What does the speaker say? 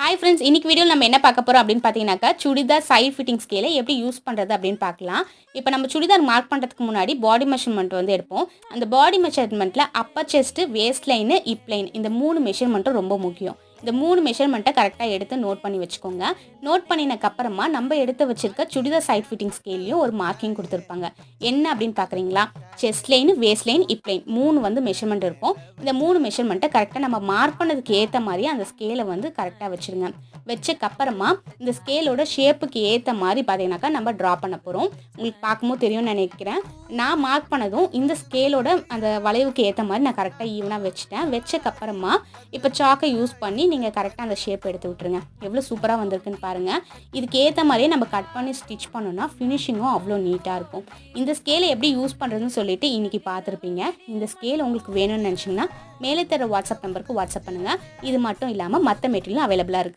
Hi friends, இன்னைக்கு வீடியோவில் நம்ம என்ன பார்க்க போகிறோம் அப்படின்னு பார்த்தீங்கன்னாக்கா, சுடிதார் சைட் ஃபிட்டிங் ஸ்கேலை எப்படி யூஸ் பண்ணுறது அப்படின்னு பார்க்கலாம். இப்போ நம்ம சுடிதார் மார்க் பண்ணுறதுக்கு முன்னாடி பாடி மெஷர்மெண்ட் வந்து எடுப்போம். அந்த பாடி மெஷர்மெண்ட்டில் அப்பர் செஸ்ட்டு, வேஸ்ட் லைனு, இப் லைன் இந்த 3 மெஷர்மெண்ட்டும் ரொம்ப முக்கியம். இந்த 3 மெஷர்மெண்ட்டை கரெக்டாக எடுத்து நோட் பண்ணி வச்சுக்கோங்க. நோட் பண்ணினக்கப்புறமா நம்ம எடுத்து வச்சிருக்க சுடிதார் சைட் ஃபிட்டிங் ஸ்கேல்லையும் ஒரு மார்க்கிங் கொடுத்துருப்பாங்க. என்ன அப்படின்னு பார்க்குறீங்களா? செஸ்ட் லைனு, வேஸ்ட் லைன், இப் லைன் 3 வந்து மெஷர்மெண்ட் இருக்கும். இந்த 3 மெஷர்மெண்ட்டை கரெக்டாக நம்ம மார்க் பண்ணதுக்கு ஏற்ற மாதிரி அந்த ஸ்கேலை வந்து கரெக்டாக வச்சுருங்க. வச்சக்கப்புறமா இந்த ஸ்கேலோட ஷேப்புக்கு ஏற்ற மாதிரி பார்த்தீங்கன்னாக்கா நம்ம ட்ரா பண்ண போகிறோம். உங்களுக்கு பார்க்கும்போது தெரியும்னு நினைக்கிறேன். நான் மார்க் பண்ணதும் இந்த ஸ்கேலோட அந்த வளைவுக்கு ஏற்ற மாதிரி நான் கரெக்டாக ஈவனாக வச்சுட்டேன். வச்சக்கப்புறமா இப்போ சாக்கை யூஸ் பண்ணி நீங்கள் கரெக்டாக அந்த ஷேப் எடுத்து விட்டுருங்க. எவ்வளோ சூப்பராக வந்திருக்குன்னு பாருங்கள். இதுக்கு ஏற்ற மாதிரியே நம்ம கட் பண்ணி ஸ்டிச் பண்ணோன்னா ஃபினிஷிங்கும் அவ்வளோ நீட்டாக இருக்கும். இந்த ஸ்கேலை எப்படி யூஸ் பண்ணுறதுன்னு சொல்லிட்டு இன்றைக்கி பார்த்துருப்பீங்க. இந்த ஸ்கேல் உங்களுக்கு வேணும்னு நினச்சிங்கன்னா மேலே தர வாட்ஸ்அப் நம்பருக்கு வாட்ஸ்அப் பண்ணுங்கள். இது மட்டும் இல்லாமல் மற்ற மெட்டீரியலும் அவைலபிளாக இருக்குது.